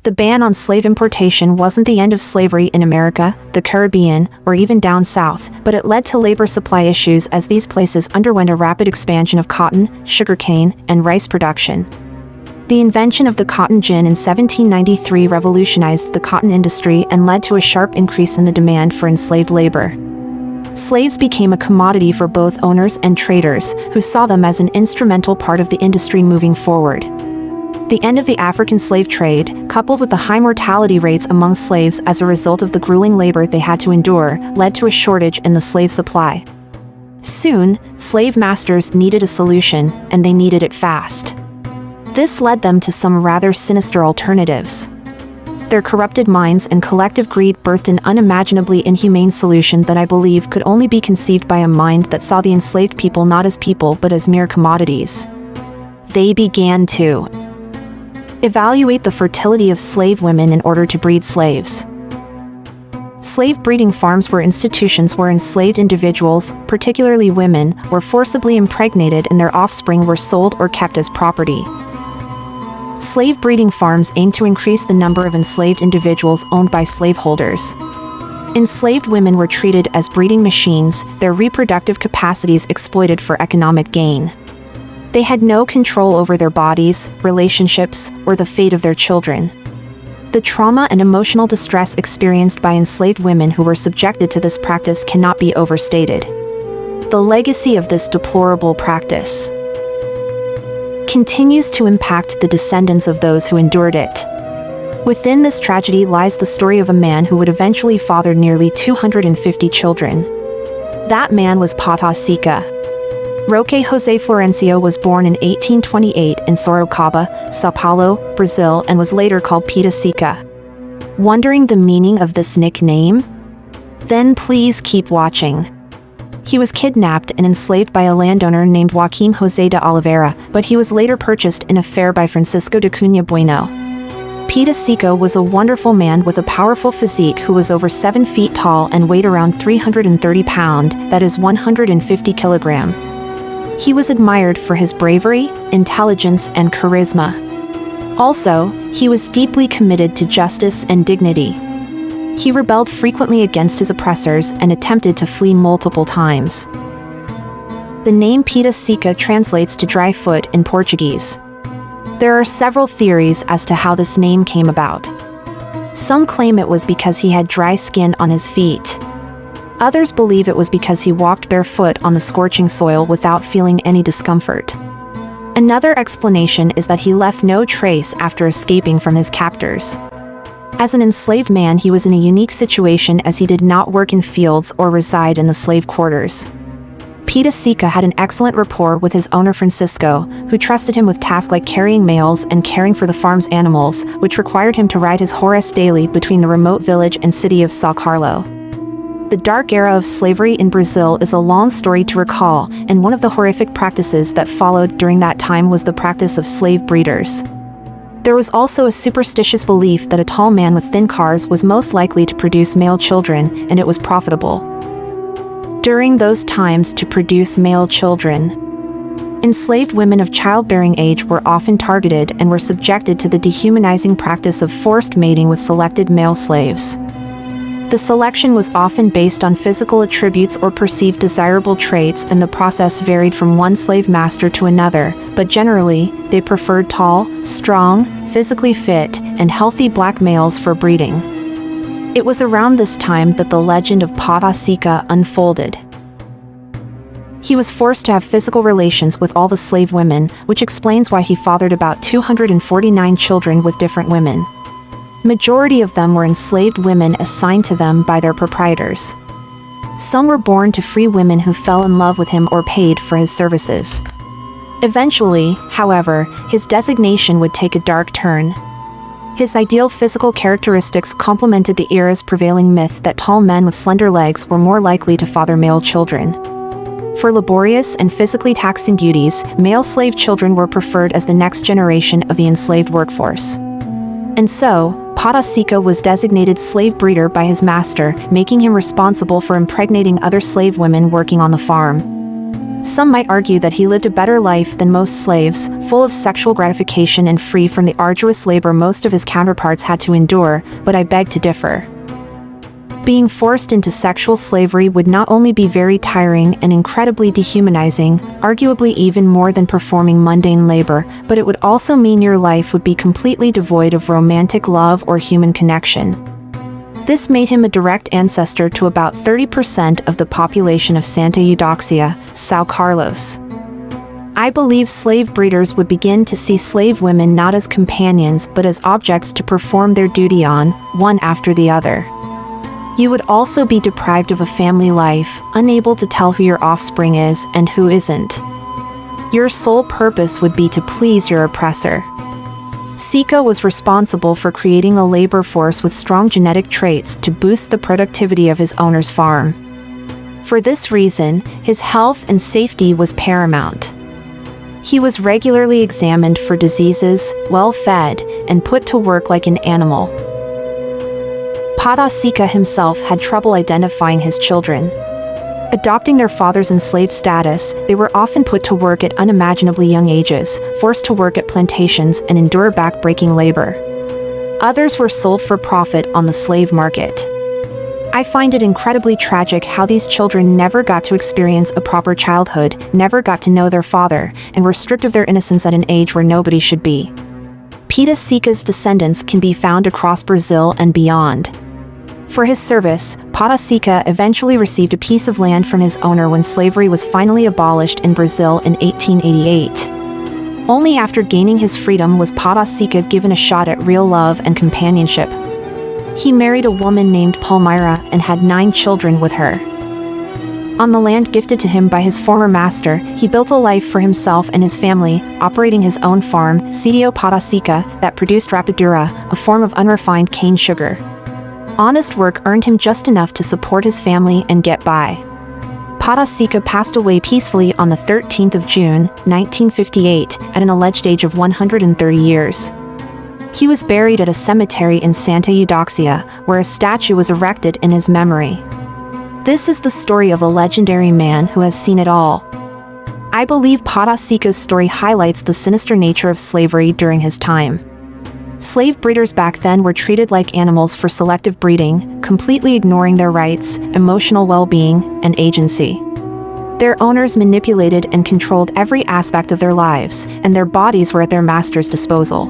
The ban on slave importation wasn't the end of slavery in America, the Caribbean, or even down south, but it led to labor supply issues as these places underwent a rapid expansion of cotton, sugarcane, and rice production. The invention of the cotton gin in 1793 revolutionized the cotton industry and led to a sharp increase in the demand for enslaved labor. Slaves became a commodity for both owners and traders, who saw them as an instrumental part of the industry moving forward. The end of the African slave trade, coupled with the high mortality rates among slaves as a result of the grueling labor they had to endure, led to a shortage in the slave supply. Soon, slave masters needed a solution, and they needed it fast. This led them to some rather sinister alternatives. Their corrupted minds and collective greed birthed an unimaginably inhumane solution that I believe could only be conceived by a mind that saw the enslaved people not as people but as mere commodities. They began to evaluate the fertility of slave women in order to breed slaves. Slave breeding farms were institutions where enslaved individuals, particularly women, were forcibly impregnated and their offspring were sold or kept as property. Slave breeding farms aimed to increase the number of enslaved individuals owned by slaveholders. Enslaved women were treated as breeding machines, their reproductive capacities exploited for economic gain. They had no control over their bodies, relationships, or the fate of their children. The trauma and emotional distress experienced by enslaved women who were subjected to this practice cannot be overstated. The legacy of this deplorable practice continues to impact the descendants of those who endured it. Within this tragedy lies the story of a man who would eventually father nearly 250 children. That man was Pata Seca. Roque José Florencio was born in 1828 in Sorocaba, São Paulo, Brazil, and was later called Pata Seca. Wondering the meaning of this nickname? Then please keep watching. He was kidnapped and enslaved by a landowner named Joaquim José de Oliveira, but he was later purchased in a fair by Francisco de Cunha Bueno. Pata Seca was a wonderful man with a powerful physique who was over 7 feet tall and weighed around 330 pounds, that is 150 kilograms. He was admired for his bravery, intelligence, and charisma. Also, he was deeply committed to justice and dignity. He rebelled frequently against his oppressors and attempted to flee multiple times. The name Pata Seca translates to dry foot in Portuguese. There are several theories as to how this name came about. Some claim it was because he had dry skin on his feet. Others believe it was because he walked barefoot on the scorching soil without feeling any discomfort. Another explanation is that he left no trace after escaping from his captors. As an enslaved man, he was in a unique situation as he did not work in fields or reside in the slave quarters. Pata Seca had an excellent rapport with his owner Francisco, who trusted him with tasks like carrying mails and caring for the farm's animals, which required him to ride his horse daily between the remote village and city of São Carlo. The dark era of slavery in Brazil is a long story to recall, and one of the horrific practices that followed during that time was the practice of slave breeders. There was also a superstitious belief that a tall man with thin cars was most likely to produce male children, and it was profitable. During those times to produce male children, enslaved women of childbearing age were often targeted and were subjected to the dehumanizing practice of forced mating with selected male slaves. The selection was often based on physical attributes or perceived desirable traits, and the process varied from one slave master to another, but generally, they preferred tall, strong, physically fit, and healthy black males for breeding. It was around this time that the legend of Pata Seca unfolded. He was forced to have physical relations with all the slave women, which explains why he fathered about 249 children with different women. Majority of them were enslaved women assigned to them by their proprietors. Some were born to free women who fell in love with him or paid for his services. Eventually, however, his designation would take a dark turn. His ideal physical characteristics complemented the era's prevailing myth that tall men with slender legs were more likely to father male children. For laborious and physically taxing duties, male slave children were preferred as the next generation of the enslaved workforce. And so, Pata Seca was designated slave breeder by his master, making him responsible for impregnating other slave women working on the farm. Some might argue that he lived a better life than most slaves, full of sexual gratification and free from the arduous labor most of his counterparts had to endure, but I beg to differ. Being forced into sexual slavery would not only be very tiring and incredibly dehumanizing, arguably even more than performing mundane labor, but it would also mean your life would be completely devoid of romantic love or human connection. This made him a direct ancestor to about 30% of the population of Santa Eudoxia, São Carlos. I believe slave breeders would begin to see slave women not as companions but as objects to perform their duty on, one after the other. You would also be deprived of a family life, unable to tell who your offspring is and who isn't. Your sole purpose would be to please your oppressor. Seca was responsible for creating a labor force with strong genetic traits to boost the productivity of his owner's farm. For this reason, his health and safety was paramount. He was regularly examined for diseases, well-fed, and put to work like an animal. Pata Seca himself had trouble identifying his children. Adopting their father's enslaved status, they were often put to work at unimaginably young ages, forced to work at plantations and endure back-breaking labor. Others were sold for profit on the slave market. I find it incredibly tragic how these children never got to experience a proper childhood, never got to know their father, and were stripped of their innocence at an age where nobody should be. Pata Seca's descendants can be found across Brazil and beyond. For his service, Pata Seca eventually received a piece of land from his owner when slavery was finally abolished in Brazil in 1888. Only after gaining his freedom was Pata Seca given a shot at real love and companionship. He married a woman named Palmyra and had 9 children with her. On the land gifted to him by his former master, he built a life for himself and his family, operating his own farm, Sítio Pata Seca, that produced rapadura, a form of unrefined cane sugar. Honest work earned him just enough to support his family and get by. Pata Seca passed away peacefully on the 13th of June, 1958, at an alleged age of 130 years. He was buried at a cemetery in Santa Eudoxia, where a statue was erected in his memory. This is the story of a legendary man who has seen it all. I believe Pata Seca's story highlights the sinister nature of slavery during his time. Slave breeders back then were treated like animals for selective breeding, completely ignoring their rights, emotional well-being, and agency. Their owners manipulated and controlled every aspect of their lives, and their bodies were at their master's disposal.